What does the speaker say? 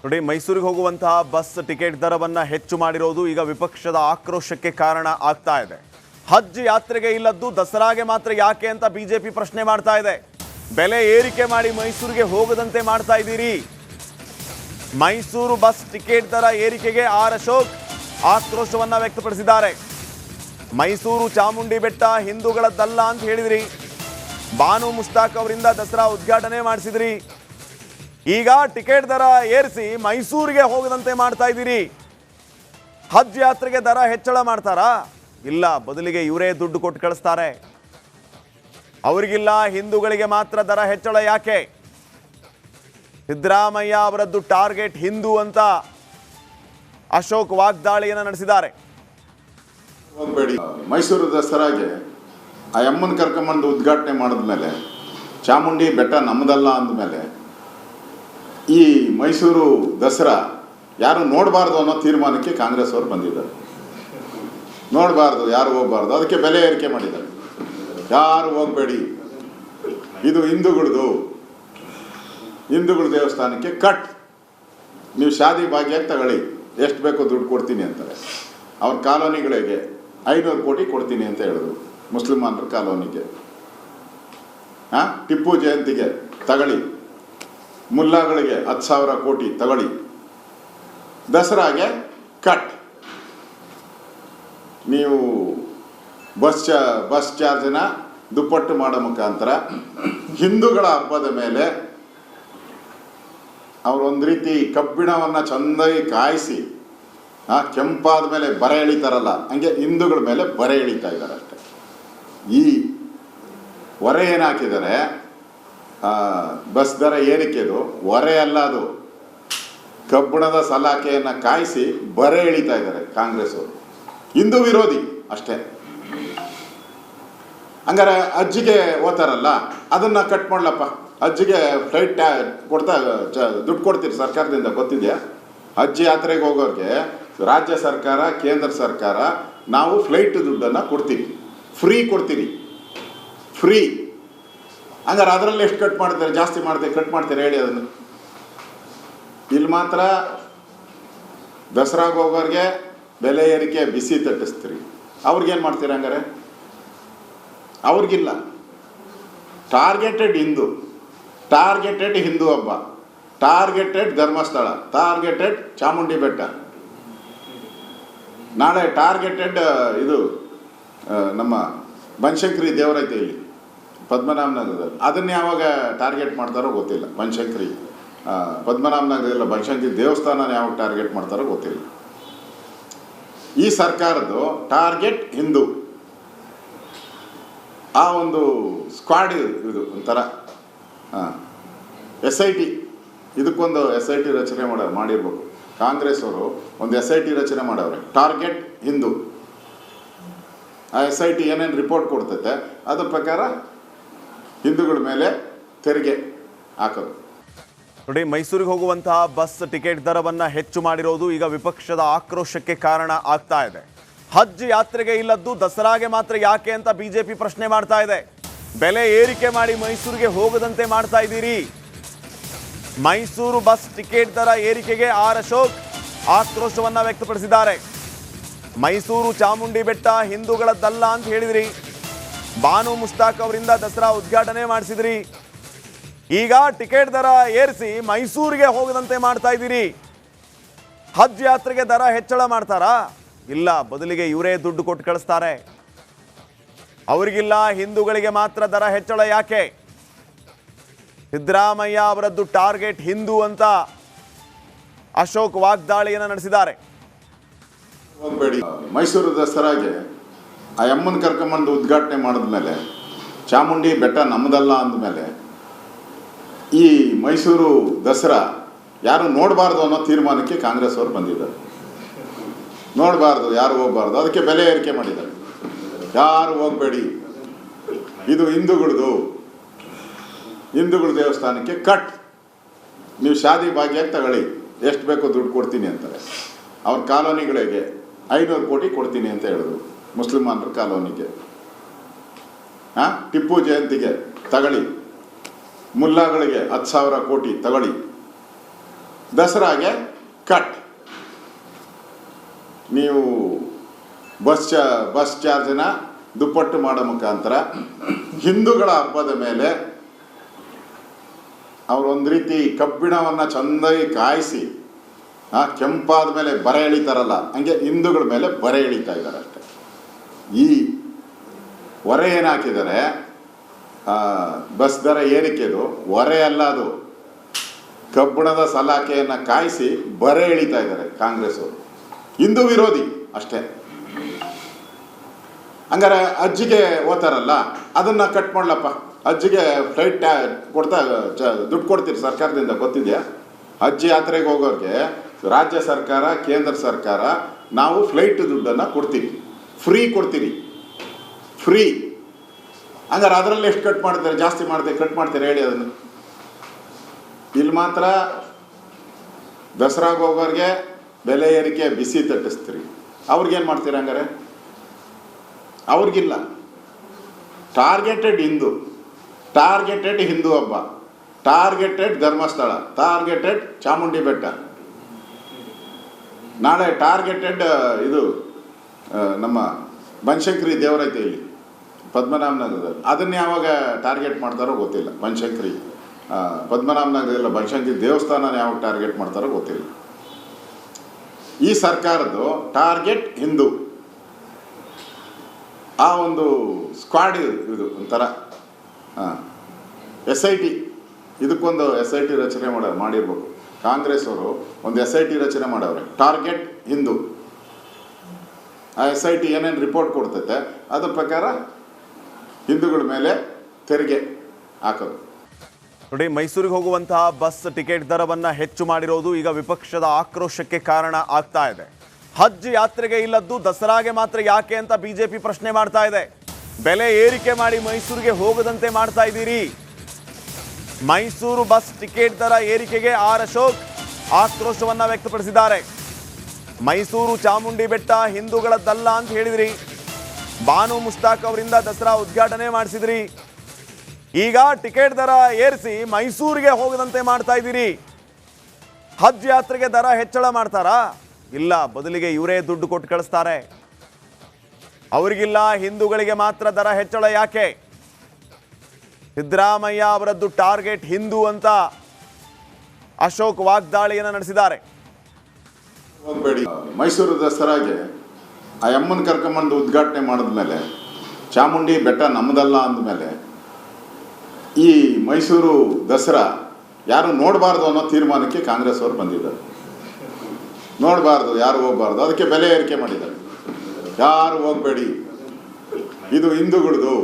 ನೋಡಿ, ಮೈಸೂರಿಗೆ ಹೋಗುವಂತಹ ಬಸ್ ಟಿಕೆಟ್ ದರವನ್ನು ಹೆಚ್ಚು ಮಾಡಿರೋದು ಈಗ ವಿಪಕ್ಷದ ಆಕ್ರೋಶಕ್ಕೆ ಕಾರಣ ಆಗ್ತಾ ಇದೆ. ಹಜ್ ಯಾತ್ರೆಗೆ ಇಲ್ಲದ್ದು ದಸರಾಗೆ ಮಾತ್ರ ಯಾಕೆ ಅಂತ ಬಿಜೆಪಿ ಪ್ರಶ್ನೆ ಮಾಡ್ತಾ ಇದೆ. ಬೆಲೆ ಏರಿಕೆ ಮಾಡಿ ಮೈಸೂರಿಗೆ ಹೋಗದಂತೆ ಮಾಡ್ತಾ ಇದ್ದೀರಿ. ಮೈಸೂರು ಬಸ್ ಟಿಕೆಟ್ ದರ ಏರಿಕೆಗೆ ಆರ್ ಅಶೋಕ್ ಆಕ್ರೋಶವನ್ನ ವ್ಯಕ್ತಪಡಿಸಿದ್ದಾರೆ. ಮೈಸೂರು ಚಾಮುಂಡಿ ಬೆಟ್ಟ ಹಿಂದೂಗಳದ್ದಲ್ಲ ಅಂತ ಹೇಳಿದ್ರಿ. ಬಾನು ಮುಷ್ತಾಕ್ ಅವರಿಂದ ದಸರಾ ಉದ್ಘಾಟನೆ ಮಾಡಿಸಿದ್ರಿ. ಈಗ ಟಿಕೆಟ್ ದರ ಏರಿಸಿ ಮೈಸೂರಿಗೆ ಹೋಗದಂತೆ ಮಾಡ್ತಾ ಇದ್ದೀರಿ. ಹಜ್ ಯಾತ್ರೆಗೆ ದರ ಹೆಚ್ಚಳ ಮಾಡ್ತಾರಾ? ಇಲ್ಲ, ಬದಲಿಗೆ ಇವರೇ ದುಡ್ಡು ಕೊಟ್ಟು ಕಳಿಸ್ತಾರೆ. ಅವರಿಗಿಲ್ಲ, ಹಿಂದೂಗಳಿಗೆ ಮಾತ್ರ ದರ ಹೆಚ್ಚಳ ಯಾಕೆ? ಸಿದ್ದರಾಮಯ್ಯ ಅವರದ್ದು ಟಾರ್ಗೆಟ್ ಹಿಂದೂ ಅಂತ ಅಶೋಕ್ ವಾಗ್ದಾಳಿಯನ್ನು ನಡೆಸಿದ್ದಾರೆ. ಹೋಗಬೇಡಿ, ಮೈಸೂರು ದಸರಾಗೆ ಆ ಅಮ್ಮನ ಕರ್ಕೊಂಬಂದು ಉದ್ಘಾಟನೆ ಮಾಡಿದ್ಮೇಲೆ ಚಾಮುಂಡಿ ಬೆಟ್ಟ ನಮ್ಮದಲ್ಲ ಅಂದಮೇಲೆ ಈ ಮೈಸೂರು ದಸರಾ ಯಾರು ನೋಡಬಾರ್ದು ಅನ್ನೋ ತೀರ್ಮಾನಕ್ಕೆ ಕಾಂಗ್ರೆಸ್ ಅವರು ಬಂದಿದ್ದಾರೆ. ನೋಡಬಾರ್ದು, ಯಾರು ಹೋಗಬಾರ್ದು, ಅದಕ್ಕೆ ಬೆಲೆ ಏರಿಕೆ ಮಾಡಿದ್ದಾರೆ. ಯಾರು ಹೋಗಬೇಡಿ, ಇದು ಹಿಂದೂಗಳ ದೇವಸ್ಥಾನಕ್ಕೆ ಕಟ್, ನೀವು ಶಾದಿ ಭಾಗ್ಯಕ್ಕೆ ತಗೊಳ್ಳಿ, ಎಷ್ಟು ಬೇಕೋ ದುಡ್ಡು ಕೊಡ್ತೀನಿ ಅಂತಾರೆ. ಅವ್ರ ಕಾಲೋನಿಗಳಿಗೆ 500 ಕೋಟಿ ಕೊಡ್ತೀನಿ ಅಂತ ಹೇಳಿದ್ರು. ಮುಸ್ಲಿಮಾನರ ಕಾಲೋನಿಗೆ ಟಿಪ್ಪು ಜಯಂತಿಗೆ ತಗೊಳ್ಳಿ, ಮುಲ್ಲಾಗಳಿಗೆ 10,000 ಕೋಟಿ ತಗೊಳ್ಳಿ, ದಸರಾಗೆ ಕಟ್. ನೀವು ಬಸ್ ಚಾರ್ಜನ್ನ ದುಪ್ಪಟ್ಟು ಮಾಡೋ ಮುಖಾಂತರ ಹಿಂದೂಗಳ ಹಬ್ಬದ ಮೇಲೆ ಅವರೊಂದು ರೀತಿ ಕಬ್ಬಿಣವನ್ನು ಚೆಂದಾಗಿ ಕಾಯಿಸಿ ಕೆಂಪಾದ ಮೇಲೆ ಬರೆ ಎಳಿತಾರಲ್ಲ, ಹಂಗೆ ಹಿಂದೂಗಳ ಮೇಲೆ ಬರೆ ಎಳಿತಾ ಇದ್ದಾರೆ ಅಷ್ಟೆ. ಈ ಹೊರೆ ಏನು ಹಾಕಿದ್ದಾರೆ, ಬಸ್ ದರ ಏರಿಕೆದು ಹೊರೆ ಅಲ್ಲ, ಅದು ಕಬ್ಬಿಣದ ಸಲಾಕೆಯನ್ನು ಕಾಯಿಸಿ ಬರೆ ಎಳಿತಾ ಇದ್ದಾರೆ ಕಾಂಗ್ರೆಸ್ ಅವರು. ಹಿಂದೂ ವಿರೋಧಿ ಅಷ್ಟೇ. ಹಂಗಾರೆ ಅಜ್ಜಿಗೆ ಓದ್ತಾರಲ್ಲ, ಅದನ್ನು ಕಟ್ ಮಾಡ್ಲಪ್ಪ. ಅಜ್ಜಿಗೆ ಫ್ಲೈಟ್ ದುಡ್ಡು ಕೊಡ್ತೀರಿ ಸರ್ಕಾರದಿಂದ, ಗೊತ್ತಿದೆಯಾ? ಹಜ್ ಯಾತ್ರೆಗೆ ಹೋಗೋರಿಗೆ ರಾಜ್ಯ ಸರ್ಕಾರ, ಕೇಂದ್ರ ಸರ್ಕಾರ ನಾವು ಫ್ಲೈಟ್ ದುಡ್ಡನ್ನು ಕೊಡ್ತೀವಿ, ಫ್ರೀ ಕೊಡ್ತೀರಿ, ಫ್ರೀ. ಹಂಗಾರೆ ಅದರಲ್ಲಿ ಎಷ್ಟು ಕಟ್ ಮಾಡ್ತಾರೆ? ಜಾಸ್ತಿ ಕಟ್ ಮಾಡ್ತಾರೆ ಹೇಳಿ ಅದನ್ನು. ಇಲ್ಲಿ ಮಾತ್ರ ದಸರಾಗೆ ಹೋಗೋರಿಗೆ ಬೆಲೆ ಏರಿಕೆ ಬಿಸಿ ತಟ್ಟಿಸ್ತೀರಿ. ಅವ್ರಿಗೇನು ಮಾಡ್ತೀರಿ ಹಂಗಾರೆ? ಅವ್ರಿಗಿಲ್ಲ. ಟಾರ್ಗೆಟೆಡ್ ಹಿಂದೂ ಹಬ್ಬ, ಟಾರ್ಗೆಟೆಡ್ ಧರ್ಮಸ್ಥಳ, ಟಾರ್ಗೆಟೆಡ್ ಚಾಮುಂಡಿ ಬೆಟ್ಟ, ನಾಳೆ ಟಾರ್ಗೆಟೆಡ್ ಇದು ನಮ್ಮ ಬನಶಂಕರಿ ದೇವರೈತೆ ಇಲ್ಲಿ ಪದ್ಮನಾಭನಗರದಲ್ಲಿ. ಅದನ್ನು ಯಾವಾಗ ಟಾರ್ಗೆಟ್ ಮಾಡ್ತಾರೋ ಗೊತ್ತಿಲ್ಲ. ಬನಶಂಕರಿ ಪದ್ಮನಾಭನಗರದಲ್ಲಿ ಬನಶಂಕರಿ ದೇವಸ್ಥಾನ ಯಾವಾಗ ಟಾರ್ಗೆಟ್ ಮಾಡ್ತಾರೋ ಗೊತ್ತಿಲ್ಲ. ಈ ಸರ್ಕಾರದ್ದು ಟಾರ್ಗೆಟ್ ಹಿಂದೂ. ಆ ಒಂದು ಸ್ಕ್ವಾಡ್ ಇದು ಒಂಥರ SIT, ಇದಕ್ಕೊಂದು SIT ರಚನೆ ಮಾಡಿರ್ಬೇಕು. ಕಾಂಗ್ರೆಸ್ ಅವರು ಒಂದು SIT ರಚನೆ ಮಾಡವ್ರೆ, ಟಾರ್ಗೆಟ್ ಹಿಂದೂ. ಆ SIT ಏನೇನು ರಿಪೋರ್ಟ್ ಕೊಡ್ತೈತೆ ಅದ್ರ ಪ್ರಕಾರ ಹಿಂದೂಗಳ ಮೇಲೆ ತೆರಿಗೆ ಹಾಕೋದು. ನೋಡಿ, ಮೈಸೂರಿಗೆ ಹೋಗುವಂತಹ ಬಸ್ ಟಿಕೆಟ್ ದರವನ್ನು ಹೆಚ್ಚು ಮಾಡಿರೋದು ಈಗ ವಿಪಕ್ಷದ ಆಕ್ರೋಶಕ್ಕೆ ಕಾರಣ ಆಗ್ತಾ ಇದೆ. ಹಜ್ ಯಾತ್ರೆಗೆ ಇಲ್ಲದ್ದು ದಸರಾಗೆ ಮಾತ್ರ ಯಾಕೆ ಅಂತ ಬಿಜೆಪಿ ಪ್ರಶ್ನೆ ಮಾಡ್ತಾ ಇದೆ. ಬೆಲೆ ಏರಿಕೆ ಮಾಡಿ ಮೈಸೂರಿಗೆ ಹೋಗದಂತೆ ಮಾಡ್ತಾ ಇದ್ದೀರಿ. ಮೈಸೂರು ಬಸ್ ಟಿಕೆಟ್ ದರ ಏರಿಕೆಗೆ ಆರ್ ಅಶೋಕ್ ಆಕ್ರೋಶವನ್ನ ವ್ಯಕ್ತಪಡಿಸಿದ್ದಾರೆ. ಮೈಸೂರು ಚಾಮುಂಡಿ ಬೆಟ್ಟ ಹಿಂದೂಗಳದ್ದಲ್ಲ ಅಂತ ಹೇಳಿದ್ರಿ. ಬಾನು ಮುಷ್ತಾಕ್ ಅವರಿಂದ ದಸರಾ ಉದ್ಘಾಟನೆ ಮಾಡಿಸಿದ್ರಿ. ಈಗ ಟಿಕೆಟ್ ದರ ಏರಿಸಿ ಮೈಸೂರಿಗೆ ಹೋಗದಂತೆ ಮಾಡ್ತಾ ಇದ್ದೀರಿ. ಹಜ್ ಯಾತ್ರೆಗೆ ದರ ಹೆಚ್ಚಳ ಮಾಡ್ತಾರಾ? ಇಲ್ಲ, ಬದಲಿಗೆ ಇವರೇ ದುಡ್ಡು ಕೊಟ್ಟು ಕಳಿಸ್ತಾರೆ. ಅವರಿಗಿಲ್ಲ, ಹಿಂದೂಗಳಿಗೆ ಮಾತ್ರ ದರ ಹೆಚ್ಚಳ ಯಾಕೆ? ಸಿದ್ದರಾಮಯ್ಯ ಅವರದ್ದು ಟಾರ್ಗೆಟ್ ಹಿಂದೂ ಅಂತ ಅಶೋಕ್ ವಾಗ್ದಾಳಿಯನ್ನು ನಡೆಸಿದ್ದಾರೆ. ಹೋಗಬೇಡಿ, ಮೈಸೂರು ದಸರಾಗೆ ಆ ಅಮ್ಮನ ಕರ್ಕೊಂಬಂದು ಉದ್ಘಾಟನೆ ಮಾಡಿದ್ಮೇಲೆ ಚಾಮುಂಡಿ ಬೆಟ್ಟ ನಮ್ಮದಲ್ಲ ಅಂದಮೇಲೆ ಈ ಮೈಸೂರು ದಸರಾ ಯಾರು ನೋಡಬಾರ್ದು ಅನ್ನೋ ತೀರ್ಮಾನಕ್ಕೆ ಕಾಂಗ್ರೆಸ್ ಅವರು ಬಂದಿದ್ದಾರೆ. ನೋಡಬಾರ್ದು, ಯಾರು ಹೋಗಬಾರ್ದು, ಅದಕ್ಕೆ ಬೆಲೆ ಏರಿಕೆ ಮಾಡಿದ್ದಾರೆ. ಯಾರು ಹೋಗಬೇಡಿ, ಇದು ಹಿಂದೂಗಳ ದೇವಸ್ಥಾನಕ್ಕೆ ಕಟ್, ನೀವು ಶಾದಿ ಭಾಗ್ಯಕ್ಕೆ ತಗೊಳ್ಳಿ, ಎಷ್ಟು ಬೇಕೋ ದುಡ್ಡು ಕೊಡ್ತೀನಿ ಅಂತಾರೆ. ಅವ್ರ ಕಾಲೋನಿಗಳಿಗೆ 500 ಕೋಟಿ ಕೊಡ್ತೀನಿ ಅಂತ ಹೇಳಿದ್ರು. ಮುಸ್ಲಿಮಾನರ ಕಾಲೋನಿಗೆ ಟಿಪ್ಪು ಜಯಂತಿಗೆ ತಗೊಳ್ಳಿ, ಮುಲ್ಲಾಗಳಿಗೆ 10,000 ಕೋಟಿ ತಗೊಳ್ಳಿ, ದಸರಾಗೆ ಕಟ್. ನೀವು ಬಸ್ ಚಾರ್ಜನ್ನ ದುಪ್ಪಟ್ಟು ಮಾಡೋ ಮುಖಾಂತರ ಹಿಂದೂಗಳ ಹಬ್ಬದ ಮೇಲೆ ಅವರೊಂದು ರೀತಿ ಕಬ್ಬಿಣವನ್ನು ಚೆಂದಾಗಿ ಕಾಯಿಸಿ ಕೆಂಪಾದ ಮೇಲೆ ಬರೆ ಎಳಿತಾರಲ್ಲ, ಹಂಗೆ ಹಿಂದೂಗಳ ಮೇಲೆ ಬರೆ ಎಳಿತಾ ಇದ್ದಾರೆ ಅಷ್ಟೆ. ಈ ಹೊರೆ ಏನು ಹಾಕಿದ್ದಾರೆ, ಬಸ್ ದರ ಏರಿಕೆದು ಹೊರೆ ಅಲ್ಲ, ಅದು ಕಬ್ಬಿಣದ ಸಲಾಕೆಯನ್ನು ಕಾಯಿಸಿ ಬರೆ ಎಳಿತಾ ಇದ್ದಾರೆ ಕಾಂಗ್ರೆಸ್ ಅವರು. ಹಿಂದೂ ವಿರೋಧಿ ಅಷ್ಟೇ. ಹಂಗಾರೆ ಅಜ್ಜಿಗೆ ಓದ್ತಾರಲ್ಲ, ಅದನ್ನು ಕಟ್ ಮಾಡ್ಲಪ್ಪ. ಅಜ್ಜಿಗೆ ಫ್ಲೈಟ್ ಕೊಡ್ತಾ ದುಡ್ಡು ಕೊಡ್ತೀರಿ ಸರ್ಕಾರದಿಂದ, ಗೊತ್ತಿದೆಯಾ? ಅಜ್ಜಿ ಯಾತ್ರೆಗೆ ಹೋಗೋರಿಗೆ ರಾಜ್ಯ ಸರ್ಕಾರ, ಕೇಂದ್ರ ಸರ್ಕಾರ ನಾವು ಫ್ಲೈಟ್ ದುಡ್ಡನ್ನು ಕೊಡ್ತೀವಿ, ಫ್ರೀ ಕೊಡ್ತೀರಿ, ಫ್ರೀ. ಹಂಗಾರೆ ಅದರಲ್ಲಿ ಎಷ್ಟು ಕಟ್ ಮಾಡ್ತಾರೆ? ಜಾಸ್ತಿ ಮಾಡ್ತೀವಿ, ಕಟ್ ಮಾಡ್ತೀರಿ ಹೇಳಿ ಅದನ್ನು. ಇಲ್ಲಿ ಮಾತ್ರ ದಸರಾಗೆ ಹೋಗೋರಿಗೆ ಬೆಲೆ ಏರಿಕೆ ಬಿಸಿ ತಟ್ಟಿಸ್ತೀರಿ. ಅವ್ರಿಗೇನು ಮಾಡ್ತೀರಿ ಹಂಗಾರೆ? ಅವ್ರಿಗಿಲ್ಲ. ಟಾರ್ಗೆಟೆಡ್ ಹಿಂದೂ ಹಬ್ಬ, ಟಾರ್ಗೆಟೆಡ್ ಧರ್ಮಸ್ಥಳ, ಟಾರ್ಗೆಟೆಡ್ ಚಾಮುಂಡಿ ಬೆಟ್ಟ, ನಾಳೆ ಟಾರ್ಗೆಟೆಡ್ ಇದು ನಮ್ಮ ಬನಶಂಕರಿ ದೇವರೈತೆ ಇಲ್ಲಿ ಪದ್ಮನಾಭನಗರದಲ್ಲಿ. ಅದನ್ನು ಯಾವಾಗ ಟಾರ್ಗೆಟ್ ಮಾಡ್ತಾರೋ ಗೊತ್ತಿಲ್ಲ. ಬನಶಂಕರಿ ಪದ್ಮನಾಭನಗರದಲ್ಲ, ಬನಶಂಕರಿ ದೇವಸ್ಥಾನ ಯಾವಾಗ ಟಾರ್ಗೆಟ್ ಮಾಡ್ತಾರೋ ಗೊತ್ತಿಲ್ಲ. ಈ ಸರ್ಕಾರದ್ದು ಟಾರ್ಗೆಟ್ ಹಿಂದೂ. ಆ ಒಂದು ಸ್ಕ್ವಾಡ್ ಇದು ಒಂಥರ SIT, ಇದಕ್ಕೊಂದು SIT ರಚನೆ ಮಾಡಿರ್ಬೇಕು. ಕಾಂಗ್ರೆಸ್ ಅವರು ಒಂದು SIT ರಚನೆ ಮಾಡವ್ರೆ, ಟಾರ್ಗೆಟ್ ಹಿಂದೂ. ಆ SIT ಏನೇನು ರಿಪೋರ್ಟ್ ಕೊಡ್ತೈತೆ ಅದ್ರ ಪ್ರಕಾರ ಹಿಂದೂಗಳ ಮೇಲೆ ತೆರಿಗೆ ಹಾಕೋದು. ನೋಡಿ, ಮೈಸೂರಿಗೆ ಹೋಗುವಂತಹ ಬಸ್ ಟಿಕೆಟ್ ದರವನ್ನು ಹೆಚ್ಚು ಮಾಡಿರೋದು ಈಗ ವಿಪಕ್ಷದ ಆಕ್ರೋಶಕ್ಕೆ ಕಾರಣ ಆಗ್ತಾ ಇದೆ. ಹಜ್ ಯಾತ್ರೆಗೆ ಇಲ್ಲದ್ದು ದಸರಾಗೆ ಮಾತ್ರ ಯಾಕೆ ಅಂತ ಬಿಜೆಪಿ ಪ್ರಶ್ನೆ ಮಾಡ್ತಾ ಇದೆ. ಬೆಲೆ ಏರಿಕೆ ಮಾಡಿ ಮೈಸೂರಿಗೆ ಹೋಗದಂತೆ ಮಾಡ್ತಾ ಇದ್ದೀರಿ. ಮೈಸೂರು ಬಸ್ ಟಿಕೆಟ್ ದರ ಏರಿಕೆಗೆ ಅಶೋಕ್ ಆಕ್ರೋಶವನ್ನ ವ್ಯಕ್ತಪಡಿಸಿದ್ದಾರೆ. ಮೈಸೂರು ಚಾಮುಂಡಿ ಬೆಟ್ಟ ಹಿಂದೂಗಳದ್ದಲ್ಲ ಅಂತ ಹೇಳಿದ್ರಿ. ಬಾನು ಮುಷ್ತಾಕ್ ಅವರಿಂದ ದಸರಾ ಉದ್ಘಾಟನೆ ಮಾಡಿಸಿದ್ರಿ. ಈಗ ಟಿಕೆಟ್ ದರ ಏರಿಸಿ ಮೈಸೂರಿಗೆ ಹೋಗದಂತೆ ಮಾಡ್ತಾ ಇದ್ದೀರಿ. ಹಜ್ ಯಾತ್ರೆಗೆ ದರ ಹೆಚ್ಚಳ ಮಾಡ್ತಾರಾ? ಇಲ್ಲ, ಬದಲಿಗೆ ಇವರೇ ದುಡ್ಡು ಕೊಟ್ಟು ಕಳಿಸ್ತಾರೆ. ಅವರಿಗಿಲ್ಲ, ಹಿಂದೂಗಳಿಗೆ ಮಾತ್ರ ದರ ಹೆಚ್ಚಳ ಯಾಕೆ? ಸಿದ್ದರಾಮಯ್ಯ ಅವರದ್ದು ಟಾರ್ಗೆಟ್ ಹಿಂದೂ ಅಂತ ಅಶೋಕ್ ವಾಗ್ದಾಳಿಯನ್ನು ನಡೆಸಿದ್ದಾರೆ. ಹೋಗಬೇಡಿ, ಮೈಸೂರು ದಸರಾಗೆ ಆ ಅಮ್ಮನ ಕರ್ಕೊಂಬಂದು ಉದ್ಘಾಟನೆ ಮಾಡಿದ್ಮೇಲೆ ಚಾಮುಂಡಿ ಬೆಟ್ಟ ನಮ್ಮದಲ್ಲ ಅಂದಮೇಲೆ ಈ ಮೈಸೂರು ದಸರಾ ಯಾರು ನೋಡಬಾರ್ದು ಅನ್ನೋ ತೀರ್ಮಾನಕ್ಕೆ ಕಾಂಗ್ರೆಸ್ ಅವರು ಬಂದಿದ್ದಾರೆ. ನೋಡಬಾರ್ದು, ಯಾರು ಹೋಗಬಾರ್ದು, ಅದಕ್ಕೆ ಬೆಲೆ ಏರಿಕೆ ಮಾಡಿದ್ದಾರೆ. ಯಾರು ಹೋಗಬೇಡಿ, ಇದು ಹಿಂದೂಗಳದು.